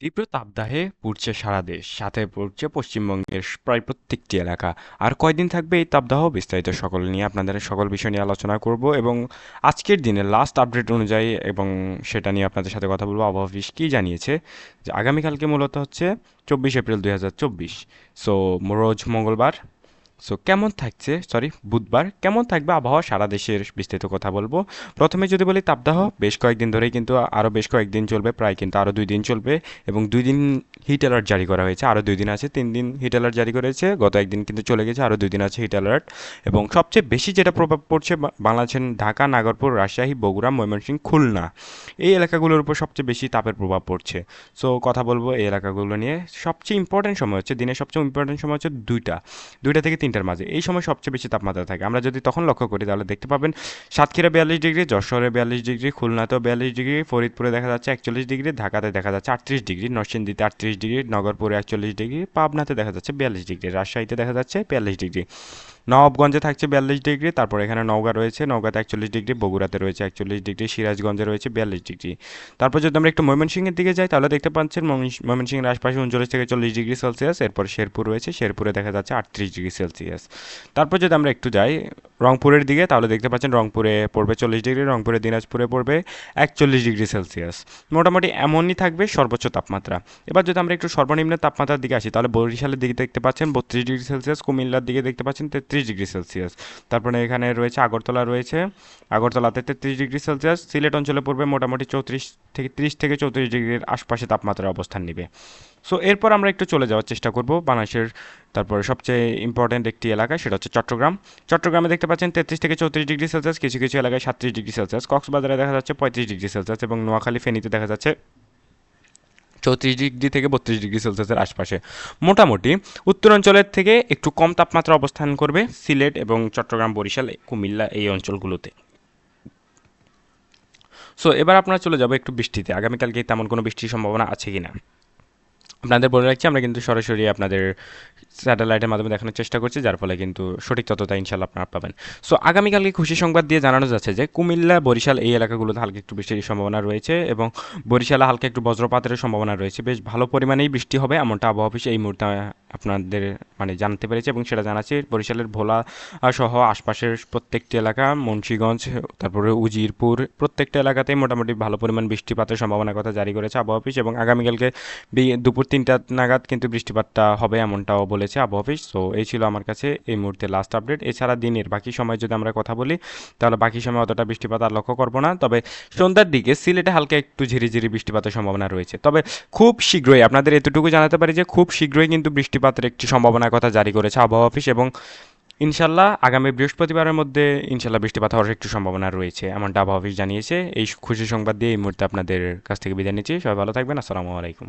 তীব্র তাপদাহে পুড়ছে সারা দেশ, সাথে পড়ছে পশ্চিমবঙ্গের প্রায় প্রত্যেকটি এলাকা। আর কয়দিন থাকবে এই তাপদাহ, বিস্তারিত সকল নিয়ে আপনাদের সকল বিষয় নিয়ে আলোচনা করব এবং আজকের দিনের লাস্ট আপডেট অনুযায়ী এবং সেটা নিয়ে আপনাদের সাথে কথা বলবো। আবহাওয়া অফিস কী জানিয়েছে যে আগামীকালকে মূলত হচ্ছে 24 এপ্রিল 2024, সো রোজ মঙ্গলবার। কেমন থাকছে, বুধবার কেমন থাকবে আবহাওয়া সারা দেশের বিস্তারিত কথা বলবো। প্রথমে যদি বলি তাপদাহ বেশ কয়েকদিন ধরেই কিন্তু আরও বেশ কয়েকদিন চলবে, প্রায় কিন্তু আরও 2 দিন চলবে এবং 2 দিন হিট অ্যালার্ট জারি করা হয়েছে। আরও 2 দিন আছে, 3 দিন হিট অ্যালার্ট জারি করেছে, গত একদিন কিন্তু চলে গেছে, আরও 2 দিন আছে হিট অ্যালার্ট। এবং সবচেয়ে বেশি যেটা প্রভাব পড়ছে বাংলাদেশের ঢাকা, নাগরপুর, রাজশাহী, বগুড়া, ময়মনসিংহ, খুলনা এই এলাকাগুলোর উপর সবচেয়ে বেশি তাপের প্রভাব পড়ছে। কথা বলবো এই এলাকাগুলো নিয়ে। সবচেয়ে ইম্পর্টেন্ট সময় হচ্ছে, দিনের সবচেয়ে ইম্পর্টেন্ট সময় হচ্ছে দুইটা থেকে তিনটার মাঝে। এই সময় সবচেয়ে বেশি তাপমাত্রা থাকে। আমরা যদি তখন লক্ষ্য করি তাহলে দেখতে পাবেন সাতক্ষীরা 42 ডিগ্রি, যশোরে 42 ডিগ্রি, খুলনাতেও 42 ডিগ্রি, ফরিদপুরে দেখা যাচ্ছে 41 ডিগ্রি, ঢাকাতে দেখা যাচ্ছে 38 ডিগ্রি, নরসিংদীতে 38 ডিগ্রি, নগরপুরে 41 ডিগ্রি, পাবনাতে দেখা যাচ্ছে 42 ডিগ্রি, রাজশাহীতে দেখা যাচ্ছে 42 ডিগ্রি, নবাবগঞ্জে থাকছে 42 ডিগ্রি, তারপর এখানে নওগাঁ রয়েছে, নওগাঁতে 41 ডিগ্রি, বগুড়াতে রয়েছে 41 ডিগ্রি, সিরাজগঞ্জে রয়েছে 42 ডিগ্রি। তারপর যদি আমরা একটু ময়মনসিংহের দিকে যাই তাহলে দেখতে পাচ্ছেন ময়মনসিংহের আশপাশে 39 থেকে 40 ডিগ্রি সেলসিয়াস, এরপর শেরপুর রয়েছে, শেরপুরে দেখা যাচ্ছে 38 ডিগ্রি সেলসিয়াস। তারপর যদি আমরা একটু যাই রংপুরের দিকে তাহলে দেখতে পাচ্ছেন রংপুরে পড়বে 40 ডিগ্রি, রংপুরে দিনাজপুরে পড়বে 41 ডিগ্রি সেলসিয়াস। মোটামুটি এমনই থাকবে সর্বোচ্চ তাপমাত্রা। এবার যদি আমরা একটু সর্বনিম্ন তাপমাত্রার দিকে আসি তাহলে বরিশালের দিকে দেখতে পাচ্ছেন 32 ডিগ্রি সেলসিয়াস, কুমিল্লার দিকে দেখতে পাচ্ছেন 33 ডিগ্রি সেলসিয়াস। তারপরে এখানে রয়েছে আগরতলা, আগরতলাতে 33 ডিগ্রি সেলসিয়াস। সিলেট অঞ্চলে পড়বে মোটামুটি 30 থেকে 34 ডিগ্রির আশপাশে তাপমাত্রার অবস্থান নেবে। এরপর আমরা একটু চলে যাওয়ার চেষ্টা করব বাংলাদেশের তারপরে সবচেয়ে ইম্পর্ট্যান্ট একটি এলাকা, সেটা হচ্ছে চট্টগ্রাম। চট্টগ্রামে দেখতে পাচ্ছেন 33 থেকে 34 ডিগ্রি সেলসিয়াস, কিছু কিছু এলাকায় 37 ডিগ্রি সেলসিয়াস, কক্সবাজারে দেখা যাচ্ছে 35 ডিগ্রি সেলসিয়াস এবং নোয়াখালী, ফেনীতে দেখা যাচ্ছে 34 ডিগ্রি থেকে 32 ডিগ্রি সেলসিয়াসের আশপাশে। মোটামুটি উত্তরাঞ্চলের থেকে একটু কম তাপমাত্রা অবস্থান করবে সিলেট এবং চট্টগ্রাম, বরিশাল, কুমিল্লা এই অঞ্চলগুলোতে। এবার আপনারা চলে যাবো একটু বৃষ্টিতে। আগামীকালকে তেমন কোনো বৃষ্টির সম্ভাবনা আছে কিনা আপনাদের বলে রাখছি, আমরা কিন্তু সরাসরি আপনাদের স্যাটেলাইটের মাধ্যমে দেখানোর চেষ্টা করছি, যার ফলে কিন্তু সঠিক তথ্যটা ইনশাল্লাহ আপনারা পাবেন। আগামীকালকে খুশি সংবাদ দিয়ে জানানো যাচ্ছে যে কুমিল্লা, বরিশাল এই এলাকাগুলোতে হালকা একটু বৃষ্টির সম্ভাবনা রয়েছে এবং বরিশালে হালকা একটু বজ্রপাতের সম্ভাবনা রয়েছে। বেশ ভালো পরিমাণেই বৃষ্টি হবে এমনটা আবহাওয়া অফিস এই মুহূর্তে আপনাদের জানতে পেরেছে এবং সেটা জানাচ্ছে। বরিশালের ভোলা সহ আশপাশের প্রত্যেকটি এলাকা, মুন্সিগঞ্জ, তারপরে উজিরপুর প্রত্যেকটা এলাকাতেই মোটামুটি ভালো পরিমাণ বৃষ্টিপাতের সম্ভাবনার কথা জারি করেছে আবহাওয়া অফিস এবং আগামীকালকে দুপুর 3টা নাগাদ কিন্তু বৃষ্টিপাতটা হবে এমনটাও বলেছে আবহাওয়া অফিস। এই ছিল আমার কাছে এই মুহূর্তে লাস্ট আপডেট। এছাড়া দিনের বাকি সময় যদি আমরা কথা বলি তাহলে বাকি সময় অতটা বৃষ্টিপাত আর লক্ষ্য করবো না, তবে সন্ধ্যার দিকে সিলেটে হালকা একটু ঝিরিঝিরি বৃষ্টিপাতের সম্ভাবনা রয়েছে। তবে খুব শীঘ্রই আপনাদের এতটুকু জানাতে পারি যে খুব শীঘ্রই কিন্তু বৃষ্টিপাতের একটি সম্ভাবনার কথা জারি করেছে আবহাওয়া অফিস এবং ইনশাল্লাহ আগামী বৃহস্পতিবারের মধ্যে ইনশাল্লাহ বৃষ্টিপাত হওয়ার একটু সম্ভাবনা রয়েছে এমনটা আবহাওয়া অফিস জানিয়েছে। এই খুশি সংবাদ দিয়ে এই মুহূর্তে আপনাদের কাছ থেকে বিদায় নিচ্ছি। সবাই ভালো থাকবেন। আসসালামু আলাইকুম।